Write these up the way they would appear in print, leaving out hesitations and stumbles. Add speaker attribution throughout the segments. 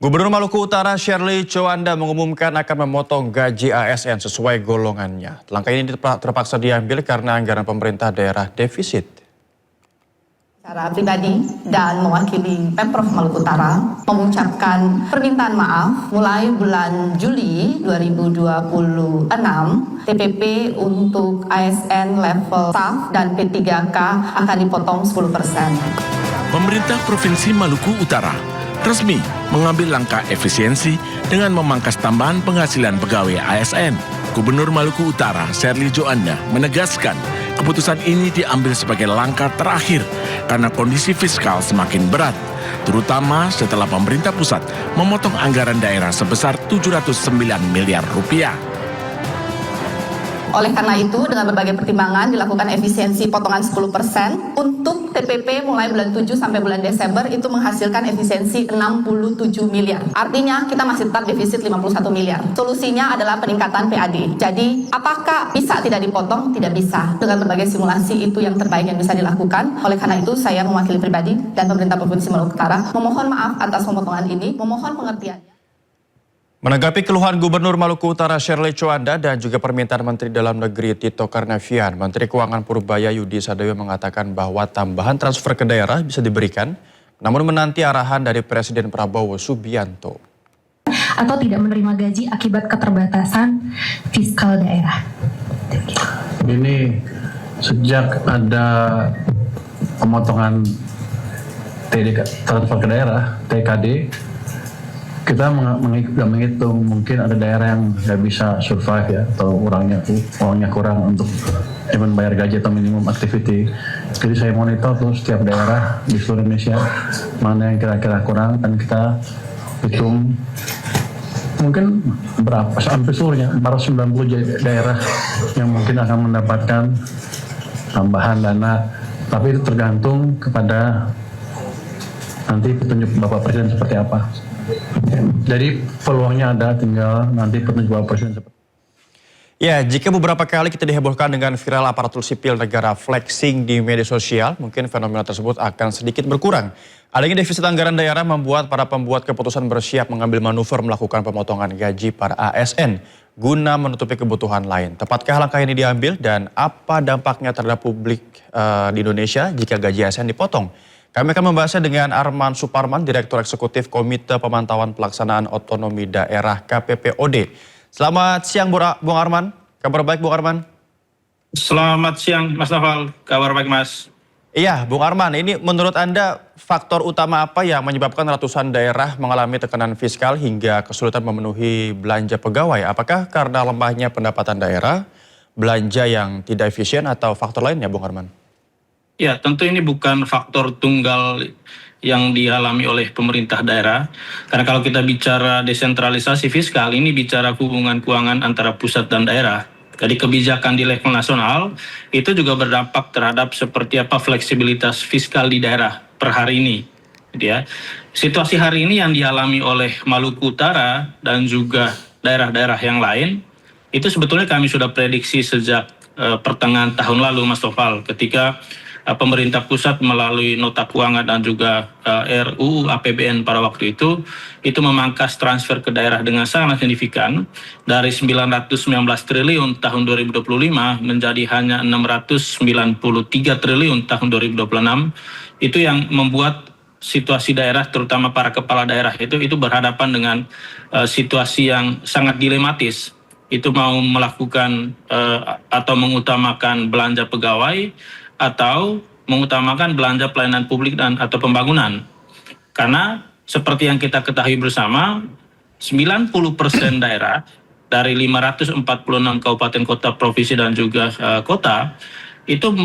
Speaker 1: Gubernur Maluku Utara Shirley Tjoanda mengumumkan akan memotong gaji ASN sesuai golongannya. Langkah ini terpaksa diambil karena anggaran pemerintah daerah defisit.
Speaker 2: Secara pribadi dan mewakili Pemprov Maluku Utara mengucapkan permintaan maaf mulai bulan Juli 2026 TPP untuk ASN level staff dan P3K akan dipotong 10%.
Speaker 3: Pemerintah Provinsi Maluku Utara resmi mengambil langkah efisiensi dengan memangkas tambahan penghasilan pegawai ASN. Gubernur Maluku Utara Shirley Tjoanda menegaskan keputusan ini diambil sebagai langkah terakhir karena kondisi fiskal semakin berat, terutama setelah pemerintah pusat memotong anggaran daerah sebesar 709 miliar rupiah.
Speaker 2: Oleh karena itu, dengan berbagai pertimbangan dilakukan efisiensi potongan 10% untuk TPP mulai bulan 7 sampai bulan Desember itu menghasilkan efisiensi 67 miliar. Artinya kita masih tetap defisit 51 miliar. Solusinya adalah peningkatan PAD. Jadi apakah bisa tidak dipotong? Tidak bisa. Dengan berbagai simulasi itu yang terbaik yang bisa dilakukan. Oleh karena itu saya mewakili pribadi dan pemerintah Provinsi Maluku Utara memohon maaf atas pemotongan ini, memohon pengertiannya.
Speaker 1: Menanggapi keluhan Gubernur Maluku Utara Shirley Tjoanda dan juga permintaan Menteri Dalam Negeri Tito Karnavian, Menteri Keuangan Purbaya Yudi Sadoyo mengatakan bahwa tambahan transfer ke daerah bisa diberikan, namun menanti arahan dari Presiden Prabowo Subianto.
Speaker 4: Atau tidak menerima gaji akibat keterbatasan fiskal daerah.
Speaker 5: Ini sejak ada pemotongan transfer ke daerah, TKD, kita menghitung mungkin ada daerah yang nggak bisa survive ya, atau uangnya kurang untuk bayar gaji atau minimum activity. Jadi saya monitor tuh setiap daerah di seluruh Indonesia mana yang kira-kira kurang, dan kita hitung mungkin berapa sampai seluruhnya 490 daerah yang mungkin akan mendapatkan tambahan dana, tapi itu tergantung kepada nanti petunjuk Bapak Presiden seperti apa. Jadi peluangnya ada, tinggal nanti petunjuk Bapak Presiden seperti apa.
Speaker 1: Ya, jika beberapa kali kita dihebohkan dengan viral aparatur sipil negara flexing di media sosial, mungkin fenomena tersebut akan sedikit berkurang. Adanya defisit anggaran daerah membuat para pembuat keputusan bersiap mengambil manuver melakukan pemotongan gaji para ASN guna menutupi kebutuhan lain. Tepatkah langkah ini diambil dan apa dampaknya terhadap publik di Indonesia jika gaji ASN dipotong? Kami akan membahasnya dengan Arman Suparman, Direktur Eksekutif Komite Pemantauan Pelaksanaan Otonomi Daerah KPPOD. Selamat siang Bung Arman, kabar baik Bung Arman?
Speaker 6: Selamat siang Mas Noval, kabar baik Mas.
Speaker 1: Iya Bung Arman, ini menurut Anda faktor utama apa yang menyebabkan ratusan daerah mengalami tekanan fiskal hingga kesulitan memenuhi belanja pegawai? Apakah karena lemahnya pendapatan daerah, belanja yang tidak efisien atau faktor lainnya Bung Arman?
Speaker 6: Ya, tentu ini bukan faktor tunggal yang dialami oleh pemerintah daerah. Karena kalau kita bicara desentralisasi fiskal, ini bicara hubungan keuangan antara pusat dan daerah. Jadi kebijakan di level nasional itu juga berdampak terhadap seperti apa fleksibilitas fiskal di daerah per hari ini. Ya. Situasi hari ini yang dialami oleh Maluku Utara dan juga daerah-daerah yang lain, itu sebetulnya kami sudah prediksi sejak pertengahan tahun lalu Mas Noval, ketika pemerintah pusat melalui nota keuangan dan juga RUU APBN pada waktu itu memangkas transfer ke daerah dengan sangat signifikan dari 919 triliun tahun 2025 menjadi hanya 693 triliun tahun 2026. Itu yang membuat situasi daerah, terutama para kepala daerah itu berhadapan dengan situasi yang sangat dilematis. Itu mau melakukan atau mengutamakan belanja pegawai atau mengutamakan belanja pelayanan publik dan atau pembangunan. Karena seperti yang kita ketahui bersama, 90% daerah dari 546 kabupaten kota, provinsi dan juga kota itu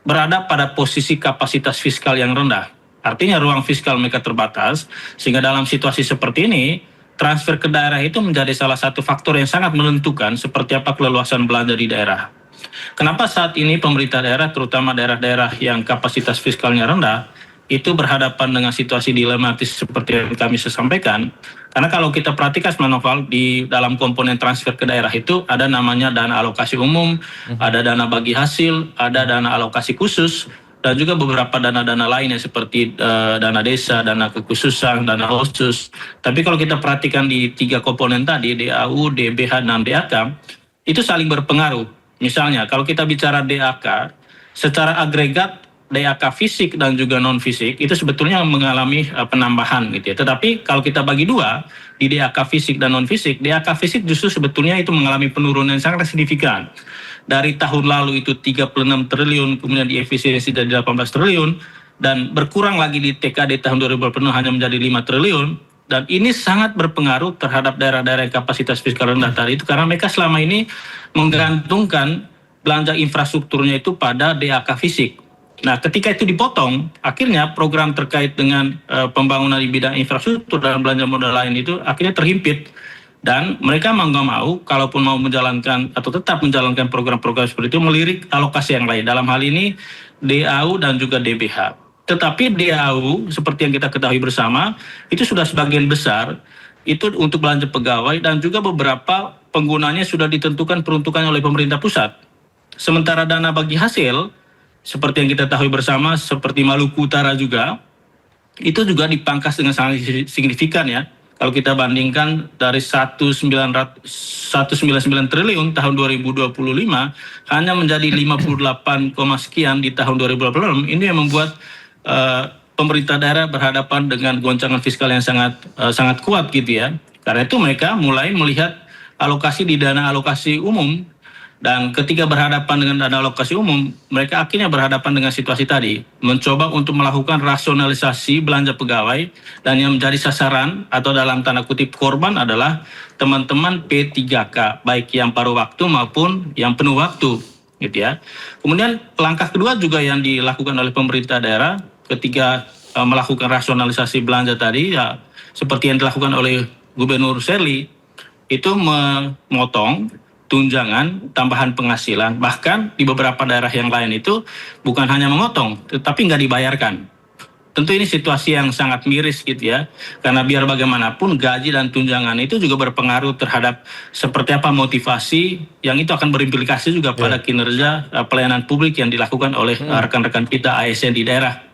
Speaker 6: berada pada posisi kapasitas fiskal yang rendah. Artinya ruang fiskal mereka terbatas, sehingga dalam situasi seperti ini transfer ke daerah itu menjadi salah satu faktor yang sangat menentukan seperti apa keleluasan belanja di daerah. Kenapa saat ini pemerintah daerah, terutama daerah-daerah yang kapasitas fiskalnya rendah, itu berhadapan dengan situasi dilematis seperti yang kami sampaikan? Karena kalau kita perhatikan, Mas Noval, di dalam komponen transfer ke daerah itu ada namanya dana alokasi umum, ada dana bagi hasil, ada dana alokasi khusus, dan juga beberapa dana-dana lainnya seperti dana desa, dana kekhususan, dana khusus. Tapi kalau kita perhatikan di 3 komponen tadi, DAU, DBH, dan DAK, itu saling berpengaruh. Misalnya kalau kita bicara DAK, secara agregat DAK fisik dan juga non fisik itu sebetulnya mengalami penambahan gitu ya. Tetapi kalau kita bagi dua, di DAK fisik dan non fisik, DAK fisik justru sebetulnya itu mengalami penurunan yang sangat signifikan. Dari tahun lalu itu 36 triliun, kemudian di efisiensi dari 18 triliun, dan berkurang lagi di TKD tahun 2020 hanya menjadi 5 triliun. Dan ini sangat berpengaruh terhadap daerah-daerah yang kapasitas fiskal rendah tadi itu, karena mereka selama ini menggantungkan belanja infrastrukturnya itu pada DAK fisik. Nah, ketika itu dipotong, akhirnya program terkait dengan pembangunan di bidang infrastruktur dan belanja modal lain itu akhirnya terhimpit. Dan mereka mau nggak mau, kalaupun mau menjalankan atau tetap menjalankan program-program seperti itu, melirik alokasi yang lain. Dalam hal ini DAU dan juga DBH. Tetapi DAU, seperti yang kita ketahui bersama, itu sudah sebagian besar itu untuk belanja pegawai, dan juga beberapa penggunanya sudah ditentukan peruntukannya oleh pemerintah pusat. Sementara dana bagi hasil, seperti yang kita tahu bersama, seperti Maluku Utara juga, itu juga dipangkas dengan sangat signifikan ya. Kalau kita bandingkan dari 199 triliun tahun 2025 hanya menjadi 58, sekian di tahun 2026, ini yang membuat pemerintah daerah berhadapan dengan goncangan fiskal yang sangat kuat gitu ya. Karena itu mereka mulai melihat alokasi di dana alokasi umum. Dan ketika berhadapan dengan dana alokasi umum, mereka akhirnya berhadapan dengan situasi tadi. Mencoba untuk melakukan rasionalisasi belanja pegawai, dan yang menjadi sasaran atau dalam tanda kutip korban adalah teman-teman P3K, baik yang paruh waktu maupun yang penuh waktu. Gitu ya. Kemudian langkah kedua juga yang dilakukan oleh pemerintah daerah ketika melakukan rasionalisasi belanja tadi, ya, seperti yang dilakukan oleh Gubernur Serli, itu memotong tunjangan tambahan penghasilan, bahkan di beberapa daerah yang lain itu bukan hanya memotong, tetapi nggak dibayarkan. Tentu ini situasi yang sangat miris gitu ya, karena biar bagaimanapun gaji dan tunjangan itu juga berpengaruh terhadap seperti apa motivasi yang itu akan berimplikasi juga pada kinerja pelayanan publik yang dilakukan oleh rekan-rekan kita ASN di daerah.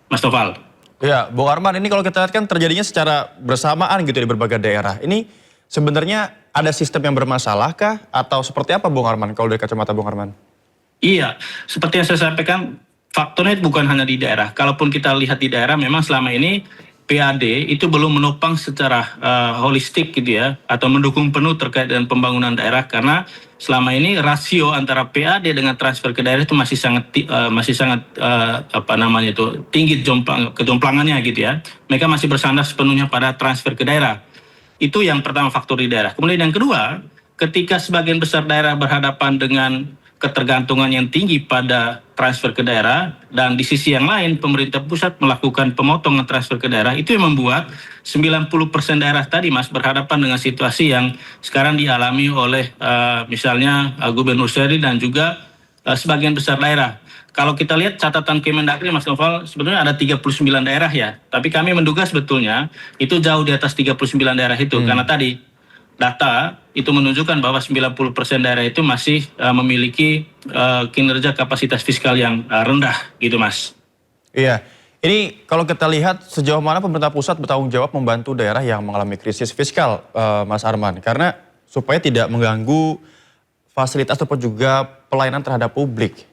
Speaker 6: Mas Noval.
Speaker 1: Ya, Bung Arman, ini kalau kita lihat kan terjadinya secara bersamaan gitu di berbagai daerah. Ini sebenarnya ada sistem yang bermasalah kah? Atau seperti apa Bung Arman kalau dari kacamata Bung Arman?
Speaker 6: Iya, seperti yang saya sampaikan, faktornya bukan hanya di daerah. Kalaupun kita lihat di daerah, memang selama ini PAD itu belum menopang secara holistik gitu ya, atau mendukung penuh terkait dengan pembangunan daerah, karena selama ini rasio antara PAD dengan transfer ke daerah itu masih sangat tinggi kejomplangannya gitu ya. Mereka masih bersandar sepenuhnya pada transfer ke daerah. Itu yang pertama, faktor di daerah. Kemudian yang kedua, ketika sebagian besar daerah berhadapan dengan ketergantungan yang tinggi pada transfer ke daerah, dan di sisi yang lain pemerintah pusat melakukan pemotongan transfer ke daerah, itu yang membuat 90% daerah tadi Mas berhadapan dengan situasi yang sekarang dialami oleh misalnya Gubernur Serli dan juga sebagian besar daerah. Kalau kita lihat catatan Kemendagri, Mas Noval, sebetulnya ada 39 daerah ya. Tapi kami menduga sebetulnya itu jauh di atas 39 daerah itu. Karena tadi data itu menunjukkan bahwa 90% daerah itu masih memiliki kinerja kapasitas fiskal yang rendah gitu Mas.
Speaker 1: Iya, ini kalau kita lihat sejauh mana pemerintah pusat bertanggung jawab membantu daerah yang mengalami krisis fiskal, Mas Arman. Karena supaya tidak mengganggu fasilitas ataupun juga pelayanan terhadap publik.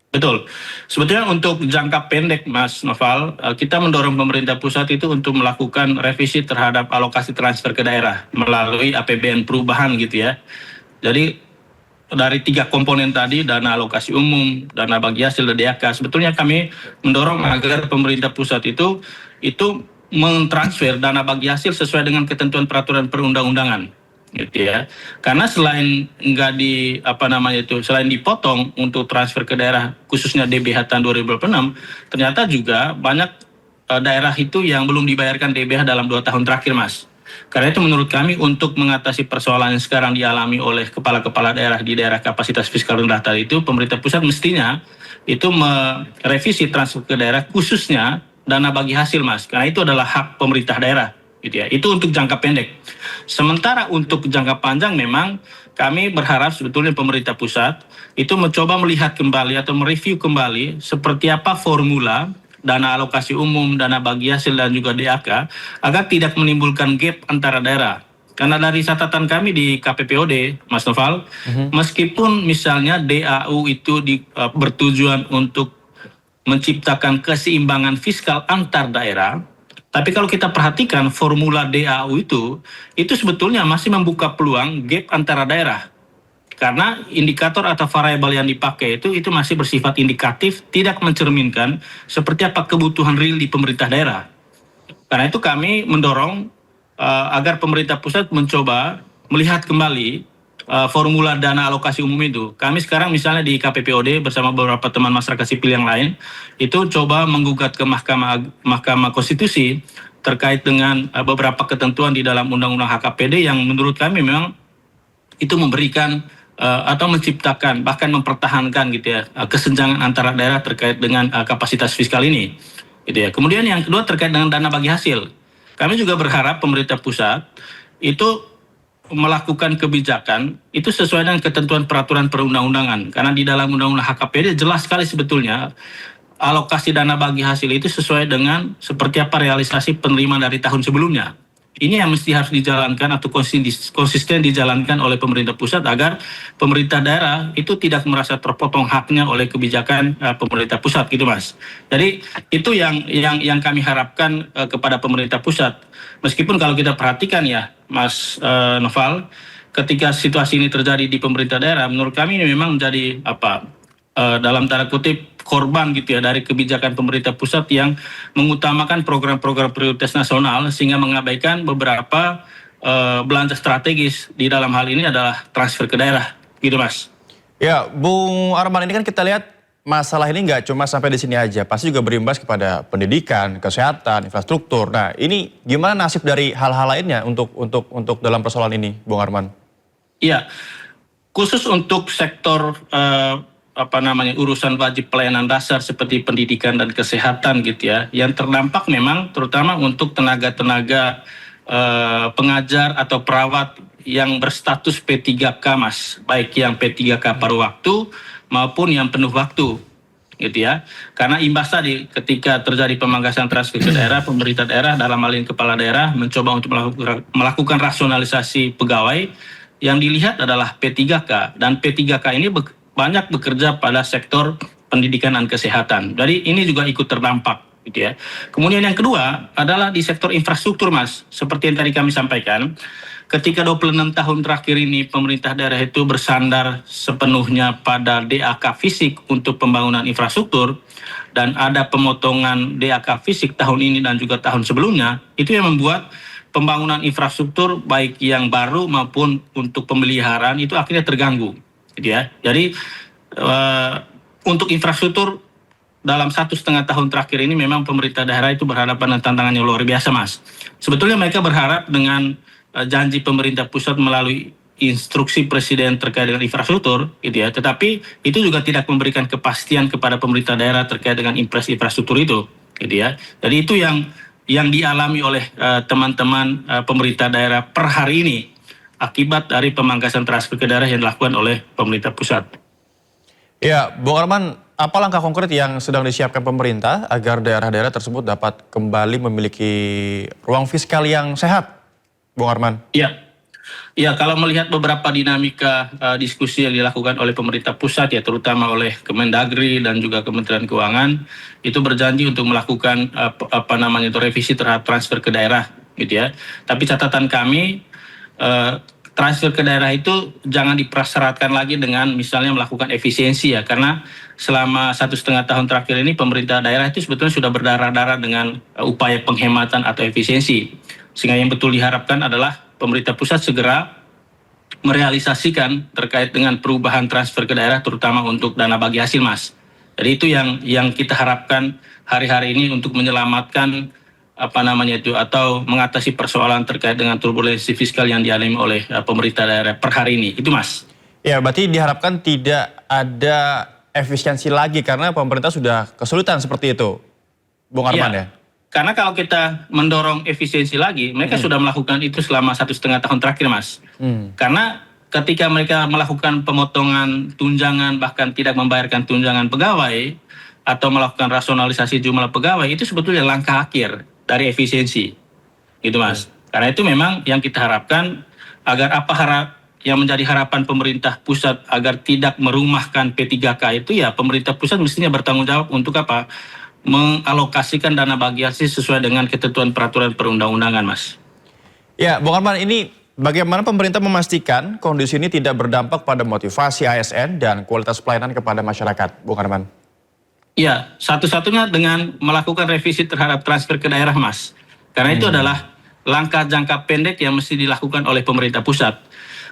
Speaker 6: Betul. Sebetulnya untuk jangka pendek Mas Noval, kita mendorong pemerintah pusat itu untuk melakukan revisi terhadap alokasi transfer ke daerah melalui APBN perubahan gitu ya. Jadi dari 3 komponen tadi, dana alokasi umum, dana bagi hasil, dan DAK, sebetulnya kami mendorong agar pemerintah pusat itu mentransfer dana bagi hasil sesuai dengan ketentuan peraturan perundang-undangan. Gitu ya. Karena selain selain dipotong untuk transfer ke daerah khususnya DBH tahun 2026, ternyata juga banyak daerah itu yang belum dibayarkan DBH dalam 2 tahun terakhir Mas. Karena itu menurut kami untuk mengatasi persoalan yang sekarang dialami oleh kepala-kepala daerah di daerah kapasitas fiskal rendah tadi itu, pemerintah pusat mestinya itu merevisi transfer ke daerah khususnya dana bagi hasil Mas. Karena itu adalah hak pemerintah daerah. gitu ya. Itu untuk jangka pendek. Sementara untuk jangka panjang memang kami berharap sebetulnya pemerintah pusat itu mencoba melihat kembali atau mereview kembali seperti apa formula dana alokasi umum, dana bagi hasil dan juga DAK agar tidak menimbulkan gap antara daerah. Karena dari catatan kami di KPPOD, Mas Noval, meskipun misalnya DAU itu bertujuan untuk menciptakan keseimbangan fiskal antar daerah, tapi kalau kita perhatikan formula DAU itu sebetulnya masih membuka peluang gap antara daerah. Karena indikator atau variabel yang dipakai itu masih bersifat indikatif, tidak mencerminkan seperti apa kebutuhan real di pemerintah daerah. Karena itu kami mendorong agar pemerintah pusat mencoba melihat kembali formula dana alokasi umum itu. Kami sekarang misalnya di KPPOD bersama beberapa teman masyarakat sipil yang lain itu coba menggugat ke Mahkamah Konstitusi terkait dengan beberapa ketentuan di dalam Undang-Undang HKPD yang menurut kami memang itu memberikan atau menciptakan bahkan mempertahankan gitu ya kesenjangan antara daerah terkait dengan kapasitas fiskal ini. Gitu ya. Kemudian yang kedua terkait dengan dana bagi hasil. Kami juga berharap pemerintah pusat itu melakukan kebijakan itu sesuai dengan ketentuan peraturan perundang-undangan. Karena di dalam Undang-Undang HKPD jelas sekali sebetulnya alokasi dana bagi hasil itu sesuai dengan seperti apa realisasi penerimaan dari tahun sebelumnya. Ini yang mesti harus dijalankan atau konsisten dijalankan oleh pemerintah pusat agar pemerintah daerah itu tidak merasa terpotong haknya oleh kebijakan pemerintah pusat gitu Mas. Jadi itu yang kami harapkan kepada pemerintah pusat. Meskipun kalau kita perhatikan ya Mas Noval, ketika situasi ini terjadi di pemerintah daerah, menurut kami ini memang menjadi dalam tanda kutip korban gitu ya dari kebijakan pemerintah pusat yang mengutamakan program-program prioritas nasional sehingga mengabaikan beberapa belanja strategis. Di dalam hal ini adalah transfer ke daerah gitu Mas.
Speaker 1: Ya, Bung Arman, ini kan kita lihat masalah ini nggak cuma sampai di sini aja, pasti juga berimbas kepada pendidikan, kesehatan, infrastruktur. Nah, ini gimana nasib dari hal-hal lainnya untuk dalam persoalan ini, Bung Arman?
Speaker 6: Iya, khusus untuk sektor urusan wajib pelayanan dasar seperti pendidikan dan kesehatan gitu ya, yang terdampak memang terutama untuk tenaga-tenaga pengajar atau perawat yang berstatus P3K Mas, baik yang P3K paruh waktu maupun yang penuh waktu gitu ya. Karena imbas tadi ketika terjadi pemangkasan transfer ke daerah, pemerintah daerah dalam hal ini kepala daerah mencoba untuk melakukan rasionalisasi pegawai. Yang dilihat adalah P3K dan P3K ini banyak bekerja pada sektor pendidikan dan kesehatan. Jadi ini juga ikut terdampak gitu ya. Kemudian yang kedua adalah di sektor infrastruktur Mas. Seperti yang tadi kami sampaikan, ketika 26 tahun terakhir ini pemerintah daerah itu bersandar sepenuhnya pada DAK fisik untuk pembangunan infrastruktur dan ada pemotongan DAK fisik tahun ini dan juga tahun sebelumnya, itu yang membuat pembangunan infrastruktur baik yang baru maupun untuk pemeliharaan itu akhirnya terganggu gitu ya. Jadi untuk infrastruktur dalam 1,5 tahun terakhir ini memang pemerintah daerah itu berhadapan dengan tantangan yang luar biasa Mas. Sebetulnya mereka berharap dengan janji pemerintah pusat melalui instruksi presiden terkait dengan infrastruktur gitu ya, tetapi itu juga tidak memberikan kepastian kepada pemerintah daerah terkait dengan infrastruktur itu gitu ya. Jadi itu yang dialami oleh teman-teman pemerintah daerah per hari ini akibat dari pemangkasan transfer ke daerah yang dilakukan oleh pemerintah pusat.
Speaker 1: Ya, Bung Arman, apa langkah konkret yang sedang disiapkan pemerintah agar daerah-daerah tersebut dapat kembali memiliki ruang fiskal yang sehat, Bung Arman?
Speaker 6: Ya, kalau melihat beberapa dinamika diskusi yang dilakukan oleh pemerintah pusat ya, terutama oleh Kemendagri dan juga Kementerian Keuangan, itu berjanji untuk melakukan revisi terhadap transfer ke daerah, gitu ya. Tapi catatan kami transfer ke daerah itu jangan dipersyaratkan lagi dengan misalnya melakukan efisiensi ya, karena selama 1,5 tahun terakhir ini pemerintah daerah itu sebetulnya sudah berdarah-darah dengan upaya penghematan atau efisiensi. Sehingga yang betul diharapkan adalah pemerintah pusat segera merealisasikan terkait dengan perubahan transfer ke daerah terutama untuk dana bagi hasil Mas. Jadi itu yang kita harapkan hari-hari ini untuk menyelamatkan atau mengatasi persoalan terkait dengan turbulensi fiskal yang dialami oleh pemerintah daerah per hari ini. Itu Mas.
Speaker 1: Ya, berarti diharapkan tidak ada efisiensi lagi karena pemerintah sudah kesulitan seperti itu, Bung Arman ya?
Speaker 6: Karena kalau kita mendorong efisiensi lagi, mereka sudah melakukan itu selama 1,5 tahun terakhir, Mas. Karena ketika mereka melakukan pemotongan tunjangan, bahkan tidak membayarkan tunjangan pegawai, atau melakukan rasionalisasi jumlah pegawai, itu sebetulnya langkah akhir dari efisiensi. Gitu, Mas. Karena itu memang yang kita harapkan, agar yang menjadi harapan pemerintah pusat agar tidak merumahkan P3K itu, ya pemerintah pusat mestinya bertanggung jawab untuk apa? Mengalokasikan dana bagi-hasil sesuai dengan ketentuan peraturan perundang-undangan, Mas.
Speaker 1: Ya, Bung Arman, ini bagaimana pemerintah memastikan kondisi ini tidak berdampak pada motivasi ASN dan kualitas pelayanan kepada masyarakat, Bung Arman?
Speaker 6: Ya, satu-satunya dengan melakukan revisi terhadap transfer ke daerah, Mas. Karena itu adalah langkah jangka pendek yang mesti dilakukan oleh pemerintah pusat.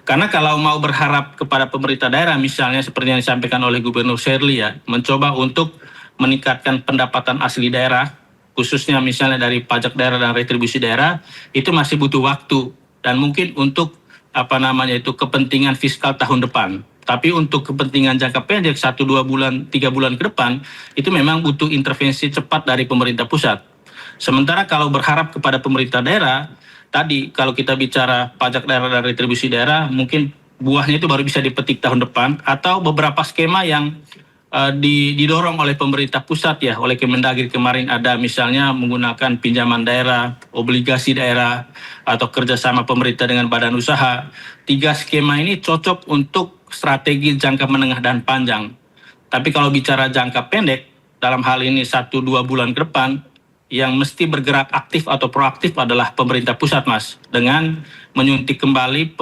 Speaker 6: Karena kalau mau berharap kepada pemerintah daerah, misalnya seperti yang disampaikan oleh Gubernur Sherly ya, mencoba untuk meningkatkan pendapatan asli daerah, khususnya misalnya dari pajak daerah dan retribusi daerah, itu masih butuh waktu dan mungkin untuk kepentingan fiskal tahun depan. Tapi untuk kepentingan jangka pendek 1, 2 bulan, 3 bulan ke depan, itu memang butuh intervensi cepat dari pemerintah pusat. Sementara kalau berharap kepada pemerintah daerah, tadi kalau kita bicara pajak daerah dan retribusi daerah, mungkin buahnya itu baru bisa dipetik tahun depan, atau beberapa skema yang didorong oleh pemerintah pusat ya, oleh Kemendagri kemarin ada misalnya menggunakan pinjaman daerah, obligasi daerah, atau kerjasama pemerintah dengan badan usaha. 3 skema ini cocok untuk strategi jangka menengah dan panjang. Tapi kalau bicara jangka pendek, dalam hal ini 1-2 bulan ke depan, yang mesti bergerak aktif atau proaktif adalah pemerintah pusat, Mas, dengan menyuntik kembali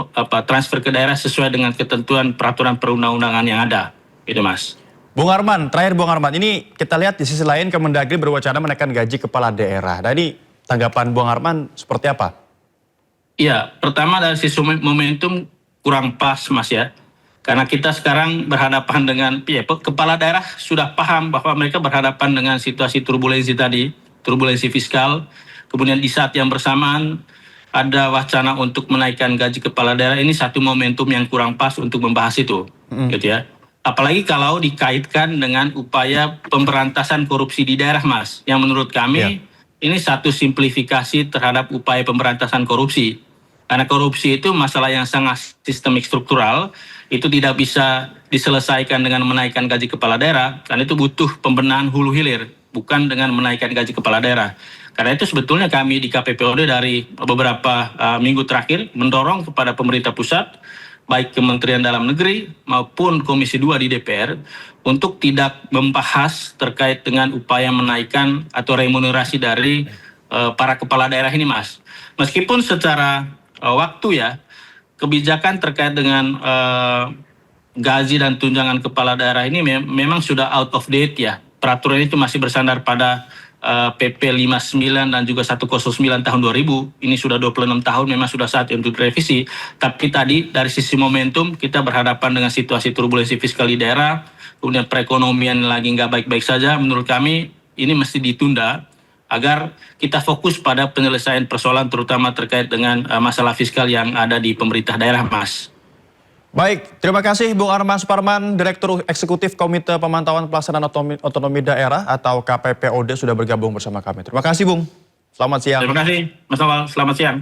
Speaker 6: transfer ke daerah sesuai dengan ketentuan peraturan perundang-undangan yang ada. Itu, Mas.
Speaker 1: Bung Arman, terakhir Bung Arman, ini kita lihat di sisi lain Kemendagri berwacana menaikkan gaji kepala daerah. Nah ini tanggapan Bung Arman seperti apa?
Speaker 6: Iya, pertama dari sisi momentum kurang pas, Mas ya. Karena kita sekarang berhadapan dengan kepala daerah sudah paham bahwa mereka berhadapan dengan situasi turbulensi tadi, turbulensi fiskal. Kemudian di saat yang bersamaan ada wacana untuk menaikkan gaji kepala daerah, ini satu momentum yang kurang pas untuk membahas itu, gitu ya. Apalagi kalau dikaitkan dengan upaya pemberantasan korupsi di daerah, Mas. Yang menurut kami ini satu simplifikasi terhadap upaya pemberantasan korupsi. Karena korupsi itu masalah yang sangat sistemik struktural, itu tidak bisa diselesaikan dengan menaikkan gaji kepala daerah, karena itu butuh pembenahan hulu hilir, bukan dengan menaikkan gaji kepala daerah. Karena itu sebetulnya kami di KPPOD dari beberapa minggu terakhir mendorong kepada pemerintah pusat, baik Kementerian Dalam Negeri maupun Komisi 2 di DPR, untuk tidak membahas terkait dengan upaya menaikkan atau remunerasi dari para kepala daerah ini, Mas. Meskipun secara waktu ya, kebijakan terkait dengan gaji dan tunjangan kepala daerah ini memang sudah out of date ya. Peraturan itu masih bersandar pada PP 59 dan juga 109 tahun 2000. Ini sudah 26 tahun, memang sudah saatnya untuk direvisi. Tapi tadi dari sisi momentum kita berhadapan dengan situasi turbulensi fiskal di daerah, kemudian perekonomian lagi nggak baik-baik saja. Menurut kami ini mesti ditunda agar kita fokus pada penyelesaian persoalan terutama terkait dengan masalah fiskal yang ada di pemerintah daerah, Mas.
Speaker 1: Baik, terima kasih Bung Arman Suparman, Direktur Eksekutif Komite Pemantauan Pelaksanaan Otonomi Daerah atau KPPOD sudah bergabung bersama kami. Terima kasih Bung, selamat siang.
Speaker 6: Terima kasih, Mas Awal, selamat siang.